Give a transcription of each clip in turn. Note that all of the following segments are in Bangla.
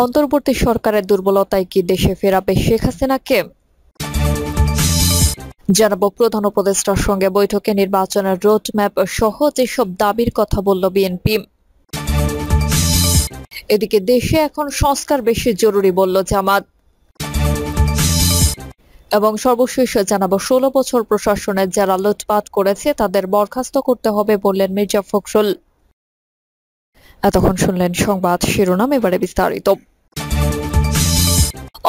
অন্তর্বর্তী সরকারের দুর্বলতায় কি দেশে ফেরাবে শেখ হাসিনাকে? জানাবো প্রধান উপদেষ্টার সঙ্গে বৈঠকে নির্বাচনের রোডম্যাপ সহ যেসব দাবির কথা বলল বিএনপি। এদিকে দেশে এখন সংস্কার বেশি জরুরি বলল জামাত। এবং সর্বশেষ জানাবো 16 বছর প্রশাসনের যারা লুটপাট করেছে তাদের বরখাস্ত করতে হবে বললেন মির্জা ফখরুল। এতক্ষণ শুনলেন সংবাদ শিরোনাম, এবারে বিস্তারিত।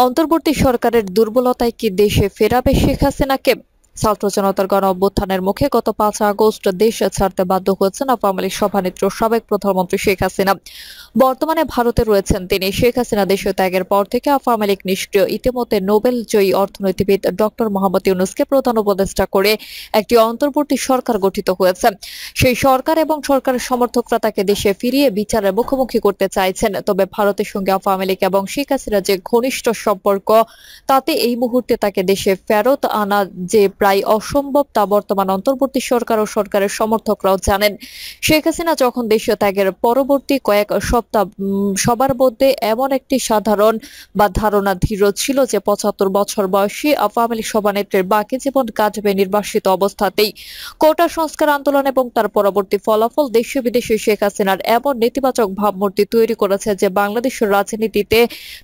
অন্তর্বর্তী সরকারের দুর্বলতায় কি দেশে ফেরাবে শেখ হাসিনাকে? ছাত্র জনতার গণ অভ্যুত্থানের মুখে গত 5 আগস্ট দেশ ছাড়তে বাধ্য হয়েছেন আওয়ামী লীগ সভানেত্রী সাবেক প্রধানমন্ত্রী শেখ হাসিনা। বর্তমানে ভারতে রয়েছেন তিনি। শেখ হাসিনা দেশ ত্যাগের পর থেকে আওয়ামী লীগ নিষ্ক্রিয়। ইতিমধ্যে নোবেল জয়ী অর্থনীতিবিদ ডক্টর মোহাম্মদ ইউনূসকে প্রধান উপদেষ্টা করে একটি অন্তর্বর্তী সরকার গঠিত হয়েছে। সেই সরকার এবং সরকারের সমর্থকরা তাকে দেশে ফিরিয়ে বিচারের মুখোমুখি করতে চাইছেন। তবে ভারতের সঙ্গে আওয়ামী লীগ এবং শেখ হাসিনার যে ঘনিষ্ঠ সম্পর্ক, তাতে এই মুহূর্তে তাকে দেশে ফেরত আনা যে প্রায় অসম্ভব তা বর্তমান অন্তর্বর্তী সরকার ও সরকারের সমর্থকরাও জানেন। শেখ হাসিনা যখন দেশ ত্যাগের পরবর্তী কয়েক সপ্তাহ সবার মধ্যে এমন একটি সাধারণ বা ধারণা দৃঢ় ছিল যে 75 বছর বয়সী আওয়ামী লীগ সভানেত্রীর বাকি জীবন কাটবে নির্বাসিত অবস্থাতেই। কোটা সংস্কার আন্দোলন এবং তার পরবর্তী ফলাফল দেশে বিদেশে শেখ হাসিনার এমন নেতিবাচক ভাবমূর্তি তৈরি করেছে যে বাংলাদেশের রাজনীতিতে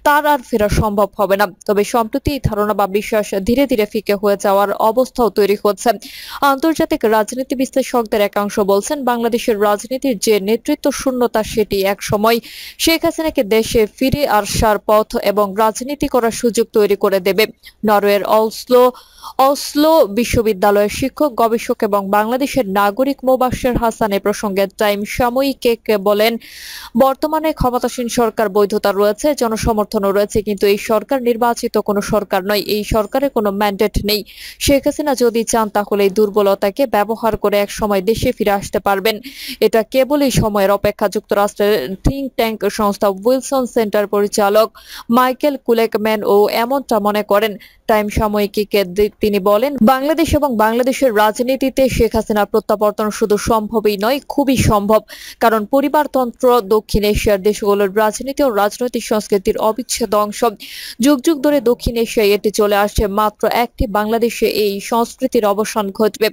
তার আর ফেরা সম্ভব হবে না। তবে সম্প্রতি এই ধারণা বা বিশ্বাস ধীরে ধীরে ফিকে হয়ে যাওয়ার অবস্থাও তৈরি হচ্ছে। আন্তর্জাতিক রাজনীতি বিশ্লেষকদের একাংশ বলছেন বাংলাদেশের রাজনীতির যে নেতৃত্ব শূন্যতা সেটি এক সময় শেখ হাসিনাকে দেশে ফিরে আসার পথ এবং রাজনীতি করার সুযোগ তৈরি করে দেবে। নরওয়ের অসলো বিশ্ববিদ্যালয়ের শিক্ষক, গবেষক এবং বাংলাদেশের নাগরিক মোবাশ্বের হাসান এ প্রসঙ্গে টাইম সাময়িককে বলেন, বর্তমানে ক্ষমতাসীন সরকার বৈধতা রয়েছে, জনসমর্থনও রয়েছে, কিন্তু এই সরকার নির্বাচিত কোনো সরকার নয়। এই সরকারের কোনো ম্যান্ডেট নেই। শেখ হাসিনা যদি চান তাহলে এই দুর্বলতাকে ব্যবহার করে এক সময় দেশে ফিরে আসতে পারবেন। এটা কেবলই সময়ের অপেক্ষা। যুক্তরাষ্ট্রের থিঙ্ক ট্যাঙ্ক সংস্থা উইলসন সেন্টার পরিচালক মাইকেল কুলেকম্যান ও এমনটা মনে করেন। টাইম সাময়িকীকে তিনি বলেন, বাংলাদেশ এবং বাংলাদেশের রাজনীতিতে শেখ হাসিনার প্রত্যাবর্তন শুধু সম্ভবই নয়, খুবই সম্ভব। কারণ পরিবারতন্ত্র দক্ষিণ এশিয়ার দেশগুলোর রাজনীতি ও রাজনৈতিক সংস্কৃতির অবিচ্ছেদ্য অংশ। যুগ যুগ ধরে দক্ষিণ এশিয়ায় এটি চলে আসছে। মাত্র একটি বাংলাদেশে এই সংস্কৃতির অবসান ঘটবে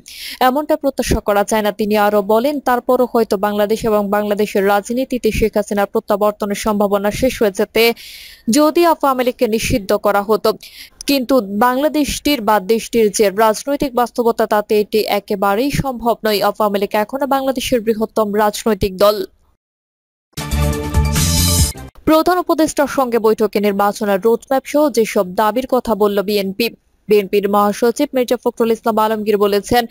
এমনটা প্রত্যাশা করা যায় না। তিনি আরো বলেন, তারপরও হয়তো বাংলাদেশ এবং বাংলাদেশের রাজনীতিতে শেখ হাসিনার প্রত্যাবর্তনের সম্ভাবনা শেষ হয়ে যেতে যদি আওয়ামী লীগকে নিষিদ্ধ করা হতো। কিন্তু বাংলাদেশটির বা দেশটির যে রাজনৈতিক বাস্তবতা, তাতে এটি একেবারেই সম্ভব নয়। আওয়ামী লীগ এখনো বাংলাদেশের বৃহত্তম রাজনৈতিক দল। প্রধান উপদেষ্টার সঙ্গে বৈঠকে নির্বাচনের রোডম্যাপ সহ যেসব দাবির কথা বলল বিএনপি। বিএনপির মহাসচিব মির্জা ফখরুল ইসলাম আলমগীর বলেছেন,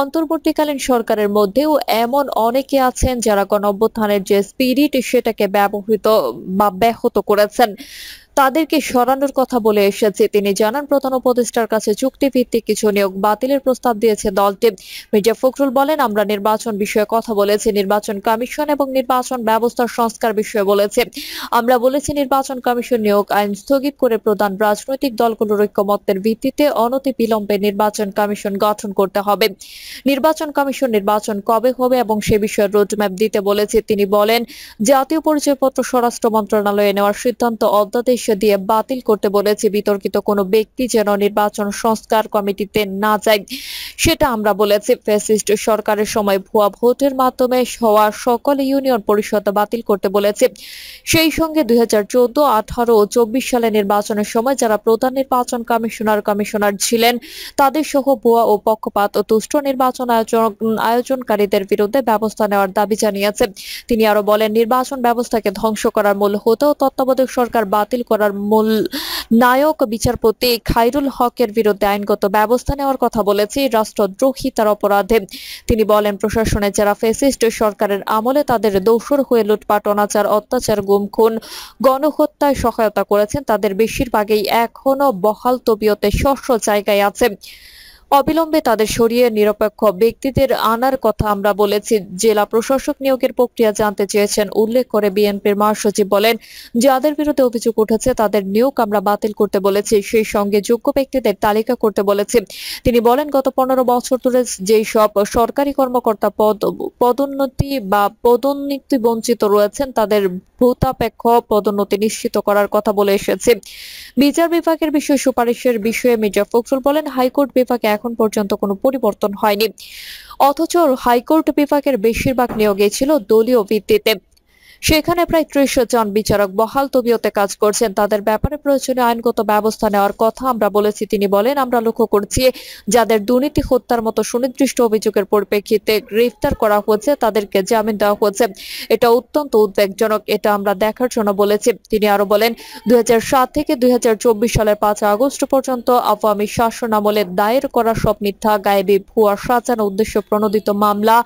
অন্তর্বর্তীকালীন সরকারের মধ্যেও এমন অনেকে আছেন যারা গণঅভ্যুত্থানের যে স্পিরিট সেটাকে ব্যবহৃত বা ব্যাহত করেছেন। তাদেরকে সরানোর কথা বলে এসেছে। তিনি জানান, প্রধান উপদেষ্টার কাছে চুক্তিভিত্তিক কিছু নিয়োগ বাতিলের প্রস্তাব দিয়েছে দলটি। মির্জা ফখরুল বলেন, আমরা নির্বাচন বিষয়ে কথা বলেছি, নির্বাচন কমিশন এবং নির্বাচন ব্যবস্থার সংস্কার বিষয়ে বলেছি। আমরা বলেছি নির্বাচন কমিশন নিয়োগ আইন স্থগিত করে প্রধান রাজনৈতিক দলগুলোর ঐক্যমত্যের ভিত্তিতে অনতিবিলম্বে নির্বাচন কমিশন গঠন করতে হবে। নির্বাচন কমিশন নির্বাচন কবে হবে এবং সে বিষয়ে রোডম্যাপ দিতে বলেছে। তিনি বলেন, জাতীয় পরিচয়পত্র স্বরাষ্ট্র মন্ত্রণালয়ে নেওয়ার সিদ্ধান্ত অধ্যাদেশ দিয়ে বাতিল করতে বলেছে। বিতর্কিত কোনো ব্যক্তি যেন নির্বাচন সংস্কার কমিটিতে না যায় সেটা আমরা বলেছি। ফ্যাসিস্ট সরকারের সময় ভুয়া ভোটের মাধ্যমে হওয়া সকল ইউনিয়ন পরিষদ বাতিল করতে বলেছে। সেই সঙ্গে 2014, 18 ও 24 সালে নির্বাচনের সময় যারা প্রধান নির্বাচন কমিশনার ছিলেন তাদের সহ ভুয়া ও পক্ষপাত ও তুষ্ট নির্বাচন আয়োজনকারীদের বিরুদ্ধে ব্যবস্থা নেওয়ার দাবি জানিয়েছে। তিনি আরো বলেন, নির্বাচন ব্যবস্থাকে ধ্বংস করার মূল হতেও তত্ত্বাবধায়ক সরকার বাতিল করার মূল নায়ক বিচারপতি খায়রুল হকের বিরুদ্ধে আইনগত ব্যবস্থা নেওয়ার কথা বলেছে রাষ্ট্রদ্রোহিতার অপরাধে। তিনি বলেন, প্রশাসনে যারা ফ্যাসিস্ট সরকারের আমলে তাদের দোসর হয়ে লুটপাট, অনাচার, অত্যাচার, গুম খুন, গণহত্যায় সহায়তা করেছেন তাদের বেশিরভাগই এখনো বহাল তবিয়তে শস্য জায়গায় আছে। অবিলম্বে তাদের সরিয়ে নিরপেক্ষ ব্যক্তিদের আনার কথা আমরা বলেছি। জেলা প্রশাসক নিয়োগের প্রক্রিয়া জানতে চেয়েছেন উল্লেখ করে বিএনপির মহাসচিব বলেন, যাদের বিরুদ্ধে অভিযোগ উঠেছে তাদের নিয়োগ আমরা বাতিল করতে বলেছি, সেই সঙ্গে যোগ্য ব্যক্তিদের তালিকা করতে বলেছি। তিনি বলেন, গত 15 বছর ধরে যেই সব সরকারি কর্মকর্তা পদোন্নতি বঞ্চিত রয়েছেন তাদের ভূতাপেক্ষ পদোন্নতি নিশ্চিত করার কথা বলে এসেছে। বিচার বিভাগের বিষয় সুপারিশের বিষয়ে মির্জা ফখরুল বলেন, হাইকোর্ট বিভাগে এখন পর্যন্ত কোনো পরিবর্তন হয়নি, অথচ হাইকোর্ট বিভাগের বেশিরভাগ নিয়োগই ছিল দলীয় ভিত্তিতে। সেখানে প্রায় 30 জন বিচারক বহাল তবিয়তে কাজ করছেন, তাদের ব্যাপারে প্রয়োজনীয় আইনগত ব্যবস্থা নেওয়ার কথা আমরা বলেছি। তিনি বলেন, আমরা লক্ষ্য করছি যাদের দুর্নীতি হত্যার মতো সুনির্দিষ্ট অভিযোগের পরিপ্রেক্ষিতে গ্রেফতার করা হয়েছে তাদেরকে জামিন দেওয়া হয়েছে, এটা অত্যন্ত উদ্বেগজনক, এটা আমরা দেখার জন্য বলেছি। তিনি আরো বলেন, 2007 থেকে 2024 সালের 5 আগস্ট পর্যন্ত আওয়ামী শাসন আমলে দায়ের করা সব মিথ্যা, গায়েবী, ভুয়া, সাজানো উদ্দেশ্য প্রণোদিত মামলা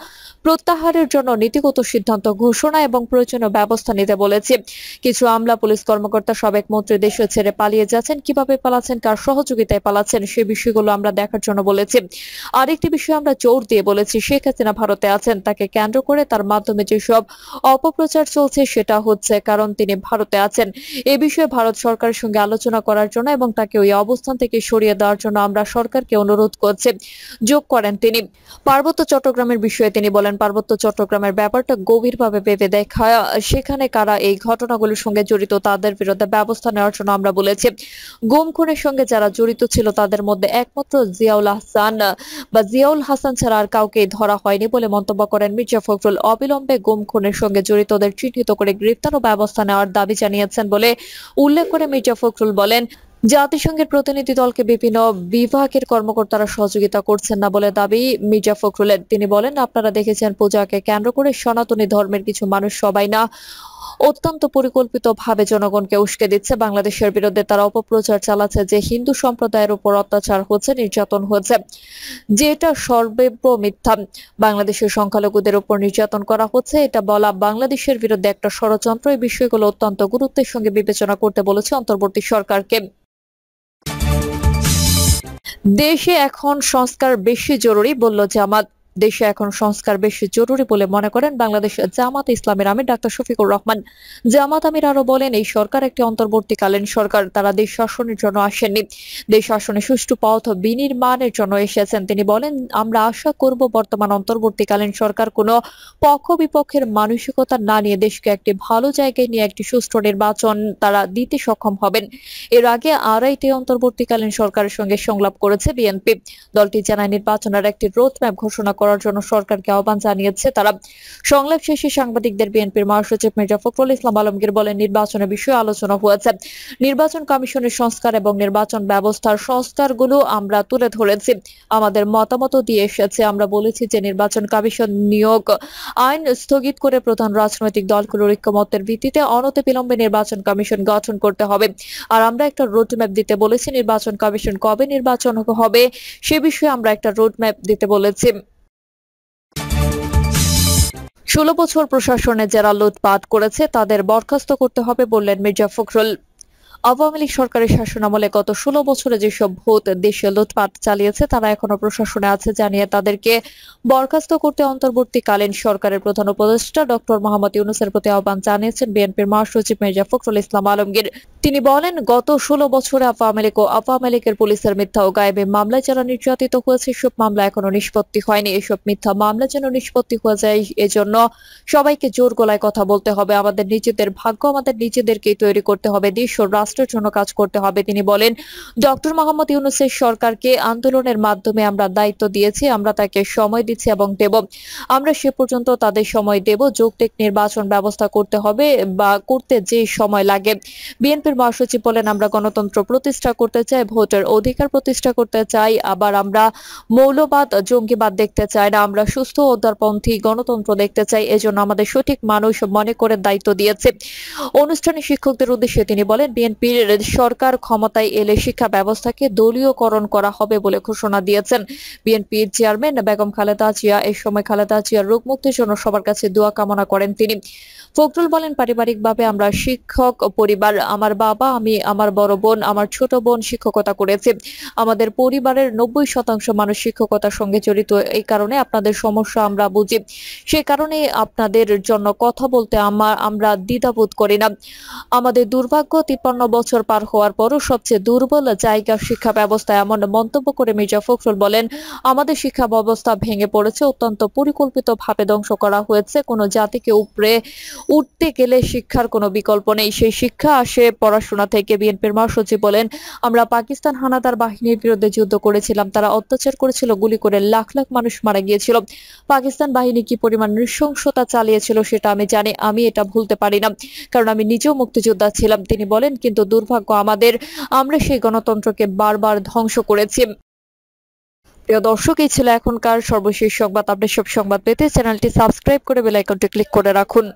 প্রত্যাহারের জন্য নীতিগত সিদ্ধান্ত ঘোষণা এবং প্রয়োজনীয় ব্যবস্থা নিতে বলেছে। কিছু আমলা পুলিশ কর্মকর্তা সাবেক মন্ত্রী দেশ ছেড়ে পালিয়ে যাচ্ছেন, কিভাবে পালাচ্ছেন, কার সহযোগিতায় পালাচ্ছেন, সেই বিষয়গুলো আমরা দেখার জন্য বলেছি। আরেকটি বিষয় আমরা জোর দিয়ে বলেছি, শেখ হাসিনা ভারতে আছেন, তাকে কেন্দ্র করে তার মাধ্যমে যেসব অপপ্রচার চলছে সেটা হচ্ছে কারণ তিনি ভারতে আছেন। এ বিষয়ে ভারত সরকারের সঙ্গে আলোচনা করার জন্য এবং তাকে ওই অবস্থান থেকে সরিয়ে দেওয়ার জন্য আমরা সরকারকে অনুরোধ করছি, যোগ করেন তিনি। পার্বত্য চট্টগ্রামের বিষয়ে তিনি বলেন, পার্বত্য চট্টগ্রামের ব্যাপারটা গভীরভাবে ভেবে দেখা, সেখানে কারা এই ঘটনাগুলোর সঙ্গে জড়িত তাদের বিরুদ্ধে ব্যবস্থা নেওয়ার জন্য আমরা বলেছি। গুম খুনের সঙ্গে যারা জড়িত ছিল তাদের মধ্যে একমাত্র জিয়াউল হাসান ছাড়া আর কাউকে ধরা হয়নি বলে মন্তব্য করেন মির্জা ফখরুল। অবিলম্বে গুম খুনের সঙ্গে জড়িতদের চিহ্নিত করে গ্রেফতার ও ব্যবস্থা নেওয়ার দাবি জানিয়েছেন বলে উল্লেখ করে মির্জা ফখরুল বলেন, জাতিসংঘের প্রতিনিধি দলকে বিভিন্ন বিভাগের কর্মকর্তারা সহযোগিতা করছেন না বলে দাবি মির্জা ফখরুলের। তিনি বলেন, আপনারা দেখেছেন পূজাকে কেন্দ্র করে সনাতনী ধর্মের কিছু মানুষ, সবাই না, অত্যন্ত পরিকল্পিতভাবে জনগণকে উস্কে দিচ্ছে। বাংলাদেশের বিরুদ্ধে তারা অপপ্রচার চালাচ্ছে যে হিন্দু সম্প্রদায়ের উপর অত্যাচার হচ্ছে, নির্যাতন হচ্ছে, যেটা সর্বব্য মিথ্যা। বাংলাদেশের সংখ্যালঘুদের উপর নির্যাতন করা হচ্ছে, এটা বলা বাংলাদেশের বিরুদ্ধে একটা ষড়যন্ত্র। এই বিষয়গুলো অত্যন্ত গুরুত্বের সঙ্গে বিবেচনা করতে বলেছে অন্তর্বর্তী সরকারকে। দেশে এখন সংস্কার বেশি জরুরি বলল জামাত। দেশে এখন সংস্কার বেশি জরুরি বলে মনে করেন বাংলাদেশ জামাত ইসলামের আমির ডাক্তার শফিকুর রহমান। জামাত আমির আরো বলেন, এই সরকার একটি অন্তর্বর্তীকালীন সরকার, তারা দেশ শাসনের জন্য আসেননি, দেশ শাসনে সুষ্ঠু পথ বিনির্মাণের জন্য এসেছেন। তিনি বলেন, আমরা আশা করব বর্তমান অন্তর্বর্তীকালীন সরকার কোনো পক্ষ বিপক্ষের মানসিকতা না নিয়ে দেশকে একটি ভালো জায়গায় নিয়ে একটি সুষ্ঠু নির্বাচন তারা দিতে সক্ষম হবেন। এর আগে আড়াইটি অন্তর্বর্তীকালীন সরকারের সঙ্গে সংলাপ করেছে বিএনপি। দলটি জানায়, নির্বাচনের একটি রোডম্যাপ ঘোষণা করার জন্য সরকারকে আহ্বান জানিয়েছে তারা। সংলাপ শেষে সাংবাদিকদের বিএনপির মহাসচিব মির্জা ফখরুল ইসলাম আলমগীর বলেন, নির্বাচনের বিষয়ে আলোচনা হয়েছে, নির্বাচন কমিশনের সংস্কার এবং নির্বাচন ব্যবস্থার সংস্কারগুলো আমরা তুলে ধরেছি, আমাদের মতামত দিয়ে এসেছে। আমরা বলেছি যে নির্বাচন কমিশন নিয়োগ আইন স্থগিত করে প্রধান রাজনৈতিক দলগুলোর ঐক্যমত্যের ভিত্তিতে অনতিবিলম্বে নির্বাচন কমিশন গঠন করতে হবে। আর আমরা একটা রোডম্যাপ দিতে বলেছি, নির্বাচন কমিশন কবে নির্বাচন হবে সে বিষয়ে আমরা একটা রোডম্যাপ দিতে বলেছি। 16 বছর প্রশাসনে যারা লুটপাট করেছে তাদের বরখাস্ত করতে হবে বললেন মির্জা ফখরুল। আওয়ামী লীগ সরকারের শাসনামলে গত 16 বছরে যেসব ভূত দেশে লুটপাট চালিয়েছে তারা এখনো প্রশাসনে আছে জানিয়ে তাদেরকে বরখাস্ত করতে অন্তর্বর্তীকালীন সরকারের প্রধান উপদেষ্টা ডক্টর মোহাম্মদ ইউনূসের প্রতি আহ্বান জানিয়েছেন বিএনপির মহাসচিব মির্জা ফখরুল ইসলাম আলমগীর। তিনি বলেন, গত 16 বছরে আওয়ামী লীগ ও আওয়ামী লীগের পুলিশের মিথ্যা ও গায়েবী মামলায় যারা নির্যাতিত হয়েছে এসব মামলা এখনো নিষ্পত্তি হয়নি। এসব মিথ্যা মামলা যেন নিষ্পত্তি হয়ে যায় এজন্য সবাইকে জোর গলায় কথা বলতে হবে। আমাদের নিজেদের ভাগ্য আমাদের নিজেদেরকেই তৈরি করতে হবে, দেশ ও রাষ্ট্রের জন্য কাজ করতে হবে। তিনি বলেন, ডক্টর মোহাম্মদ ইউনূসের সরকারকে আন্দোলনের মাধ্যমে আমরা দায়িত্ব দিয়েছি, আমরা তাকে সময় দিচ্ছি এবং দেব, আমরা সে পর্যন্ত তাদের সময় দেব। যৌক্তিক নির্বাচন ব্যবস্থা করতে হবে বা করতে যে সময় লাগে। বিএনপির মহাসচিব বলেন, আমরা গণতন্ত্র প্রতিষ্ঠা করতে চাই, ভোটের অধিকার প্রতিষ্ঠা করতে চাই, আবার আমরা মৌলবাদ জঙ্গিবাদ দেখতে চাই না, আমরা সুস্থ উদারপন্থী গণতন্ত্র দেখতে চাই। এজন্য আমাদের সঠিক মানুষ মনে করে দায়িত্ব দিয়েছে। অনুষ্ঠানে শিক্ষকদের উদ্দেশ্যে তিনি বলেন, বিএনপি বিএনপির সরকার ক্ষমতায় এলে শিক্ষা ব্যবস্থাকে দলীয়করণ করা হবে বলে ঘোষণা দিয়েছেন বিএনপির চেয়ারম্যান বেগম খালেদা জিয়া। এই সময় খালেদা জিয়ার রোগ মুক্তির জন্য সবার কাছে দোয়া কামনা করেন তিনি। ফখরুল বলেন, পারিবারিকভাবে আমরা শিক্ষক পরিবার। আমার বাবা, আমি, আমার বড় বোন, আমার ছোট বোন শিক্ষকতা করেছে। আমাদের পরিবারের 90% মানুষ শিক্ষকতার সঙ্গে জড়িত। এই কারণে আপনাদের সমস্যা আমরা বুঝি। সে কারণে আপনাদের জন্য কথা বলতে আমরা দ্বিধাবোধ করি না। আমাদের দুর্ভাগ্য 53 বছর পার হওয়ার পরও সবচেয়ে দুর্বল জায়গা শিক্ষা ব্যবস্থা। এমন মন্তব্য করে মির্জা ফখরুল বলেন, আমাদের শিক্ষা ব্যবস্থা ভেঙে পড়েছে, অত্যন্ত পরিকল্পিতভাবে ধ্বংস করা হয়েছে। কোনো জাতিকে উপরে উঠতে গেলে শিক্ষার কোনো বিকল্প নেই, সেই শিক্ষা আসে পড়াশোনা থেকে। বিএনপির মহাসচিব বলেন, আমরা পাকিস্তান হানাদার বাহিনীর বিরুদ্ধে যুদ্ধ করেছিলাম, তারা অত্যাচার করেছিল, গুলি করে লাখ লাখ মানুষ মারা গিয়েছিল। পাকিস্তান বাহিনী কি পরিমাণ নৃশংসতা চালিয়েছিল সেটা আমি জানি, আমি এটা ভুলতে পারি না, কারণ আমি নিজেও মুক্তিযোদ্ধা ছিলাম। তিনি বলেন, কিন্তু দুর্ভাগ্য আমাদের, আমরা সেই গণতন্ত্রকে বারবার ধ্বংস করেছি। প্রিয় দর্শক, এই ছিল এখনকার সর্বশেষ সংবাদ। আপনি সব সংবাদ পেতে চ্যানেলটি সাবস্ক্রাইব করে বেল আইকনটি ক্লিক করে রাখুন।